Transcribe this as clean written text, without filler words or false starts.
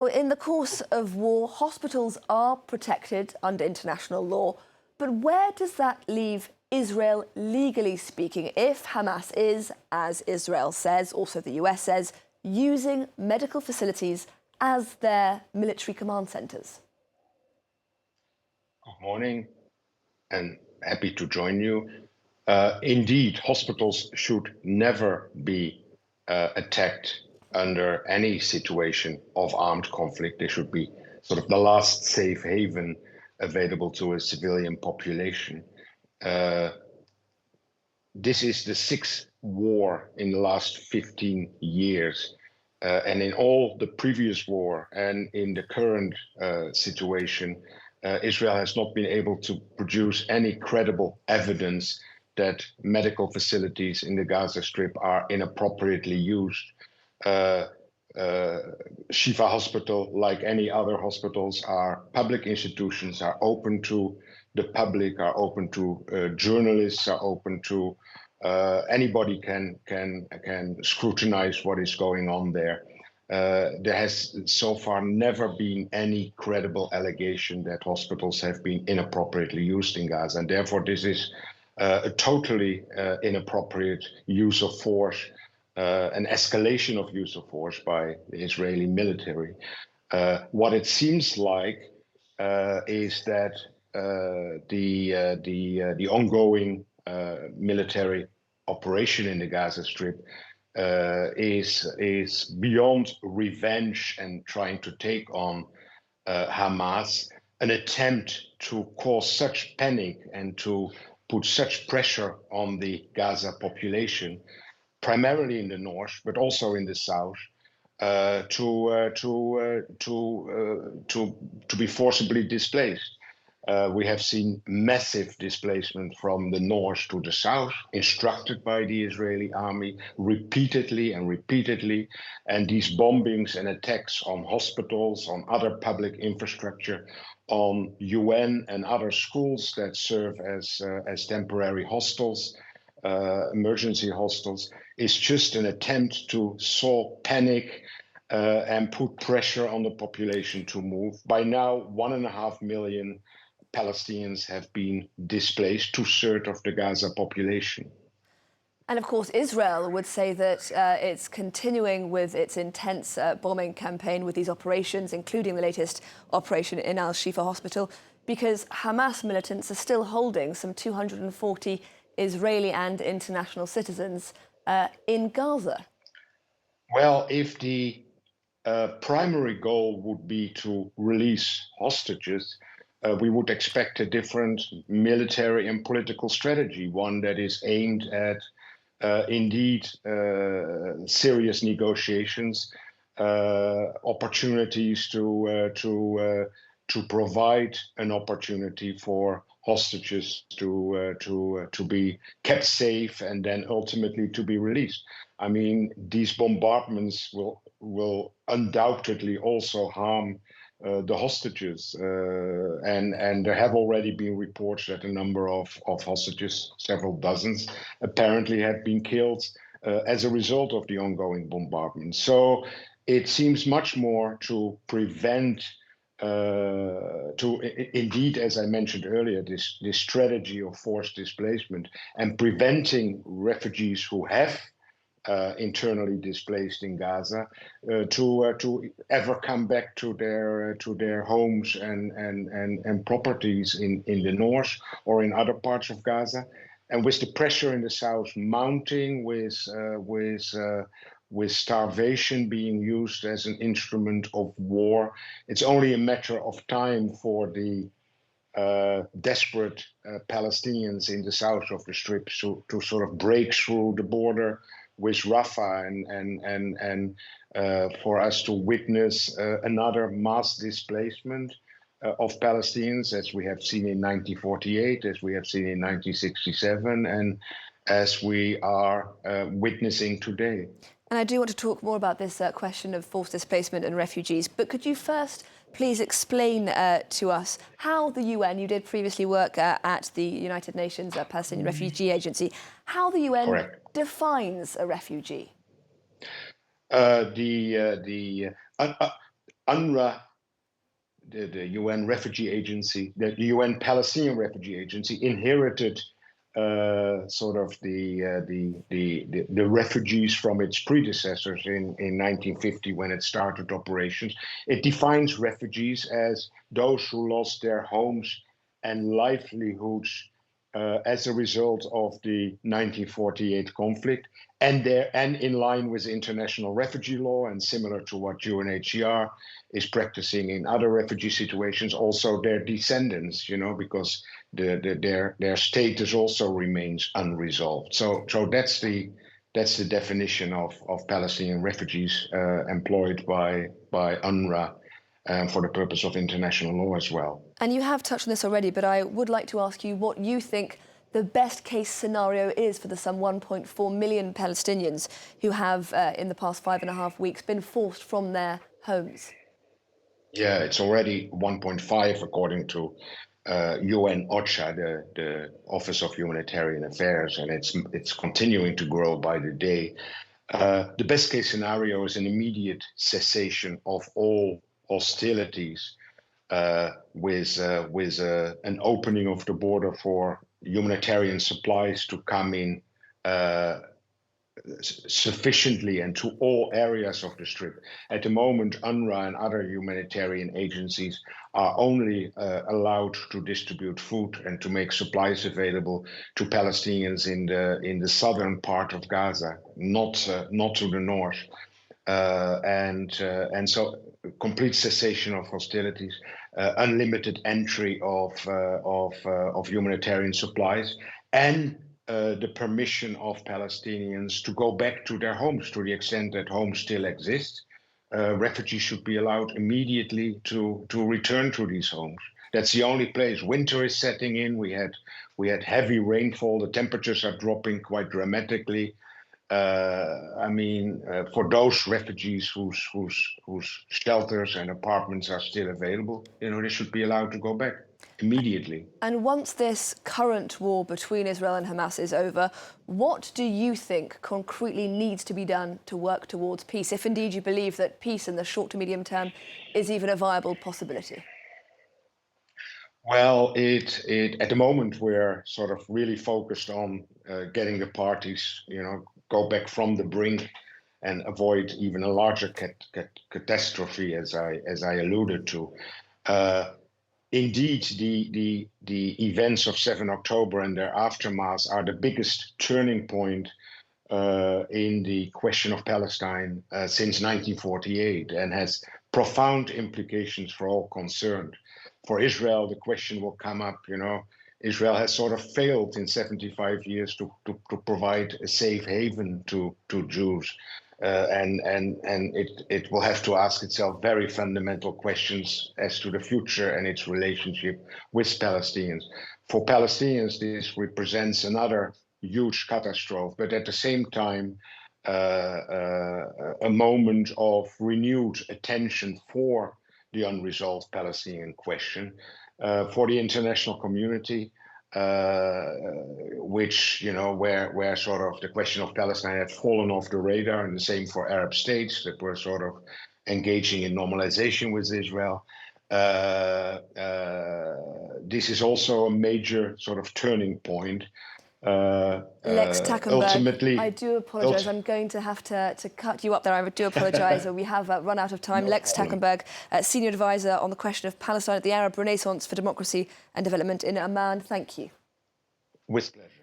Well, in the course of war, hospitals are protected under international law. But where does that leave Israel, legally speaking, if Hamas is, as Israel says, also the US says, using medical facilities as their military command centres? Good morning and happy to join you. Indeed, hospitals should never be attacked under any situation of armed conflict. They should be sort of the last safe haven available to a civilian population. This is the sixth war in the last 15 years. And in all the previous war and in the current situation, Israel has not been able to produce any credible evidence that medical facilities in the Gaza Strip are inappropriately used. Shifa Hospital, like any other hospitals, are public institutions, are open to the public, are open to journalists, are open to anybody can scrutinize what is going on there. There has so far never been any credible allegation that hospitals have been inappropriately used in Gaza, and therefore this is a totally inappropriate use of force, an escalation of use of force by the Israeli military. What it seems like is that the ongoing military operation in the Gaza Strip is beyond revenge and trying to take on Hamas, an attempt to cause such panic and to put such pressure on the Gaza population, primarily in the north, but also in the south, to be forcibly displaced. We have seen massive displacement from the north to the south, instructed by the Israeli army repeatedly and repeatedly. And these bombings and attacks on hospitals, on other public infrastructure, on UN and other schools that serve as temporary hostels, emergency hostels, is just an attempt to sow panic and put pressure on the population to move. By now, 1.5 million Palestinians have been displaced, 2/3 of the Gaza population. And of course, Israel would say that it's continuing with its intense bombing campaign with these operations, including the latest operation in Al-Shifa Hospital, because Hamas militants are still holding some 240 Israeli and international citizens in Gaza. Well, if the primary goal would be to release hostages, we would expect a different military and political strategy, one that is aimed at indeed serious negotiations, opportunities to provide an opportunity for hostages to be kept safe and then ultimately to be released. I mean, these bombardments will undoubtedly also harm the hostages, and there have already been reports that a number of hostages, several dozens, apparently have been killed as a result of the ongoing bombardment. So it seems much more to prevent, indeed, as I mentioned earlier, this strategy of forced displacement and preventing refugees who have internally displaced in Gaza to ever come back to their homes and properties in the north or in other parts of Gaza. And with the pressure in the south mounting, with starvation being used as an instrument of war, it's only a matter of time for the desperate Palestinians in the south of the Strip to sort of break through the border with Rafah and for us to witness another mass displacement of Palestinians, as we have seen in 1948, as we have seen in 1967, and as we are witnessing today. And I do want to talk more about this question of forced displacement and refugees, but could you first please explain to us how the UN, you did previously work at the United Nations Palestinian Refugee Agency, how the UN Correct. defines a refugee? UNRWA, the UN refugee agency, the UN Palestinian refugee agency, inherited sort of the refugees from its predecessors in 1950 when it started operations. It defines refugees as those who lost their homes and livelihoods as a result of the 1948 conflict, and in line with international refugee law and similar to what UNHCR is practicing in other refugee situations, also their descendants, because their status also remains unresolved. So that's the definition of Palestinian refugees employed by UNRWA for the purpose of international law as well. And you have touched on this already, but I would like to ask you what you think the best case scenario is for the some 1.4 million Palestinians who have, in the past 5.5 weeks, been forced from their homes. Yeah, it's already 1.5 according to UNOCHA, the Office of Humanitarian Affairs, and it's continuing to grow by the day. The best case scenario is an immediate cessation of all hostilities, with an opening of the border for humanitarian supplies to come in sufficiently and to all areas of the Strip. At the moment, UNRWA and other humanitarian agencies are only allowed to distribute food and to make supplies available to Palestinians in the southern part of Gaza, not to the north. And so complete cessation of hostilities, unlimited entry of humanitarian supplies, and the permission of Palestinians to go back to their homes to the extent that homes still exist. Refugees should be allowed immediately to return to these homes. That's the only place. Winter is setting in. We had heavy rainfall. The temperatures are dropping quite dramatically. For those refugees whose shelters and apartments are still available, they should be allowed to go back immediately. And once this current war between Israel and Hamas is over, what do you think concretely needs to be done to work towards peace, if indeed you believe that peace in the short to medium term is even a viable possibility? Well, at the moment we're sort of really focused on getting the parties, go back from the brink and avoid even a larger catastrophe, as I alluded to. Indeed, the events of 7 October and their aftermath are the biggest turning point in the question of Palestine since 1948, and has profound implications for all concerned. For Israel, the question will come up, Israel has sort of failed in 75 years to provide a safe haven to Jews. And it will have to ask itself very fundamental questions as to the future and its relationship with Palestinians. For Palestinians, this represents another huge catastrophe, but at the same time, a moment of renewed attention for the unresolved Palestinian question, for the international community, which, where sort of the question of Palestine had fallen off the radar, and the same for Arab states that were sort of engaging in normalization with Israel. This is also a major sort of turning point. Lex Takkenberg, ultimately, I do apologise. I'm going to have to cut you up there. I do apologise. We have run out of time. No Lex Takkenberg, Senior Advisor on the question of Palestine at the Arab Renaissance for Democracy and Development in Amman. Thank you. With pleasure.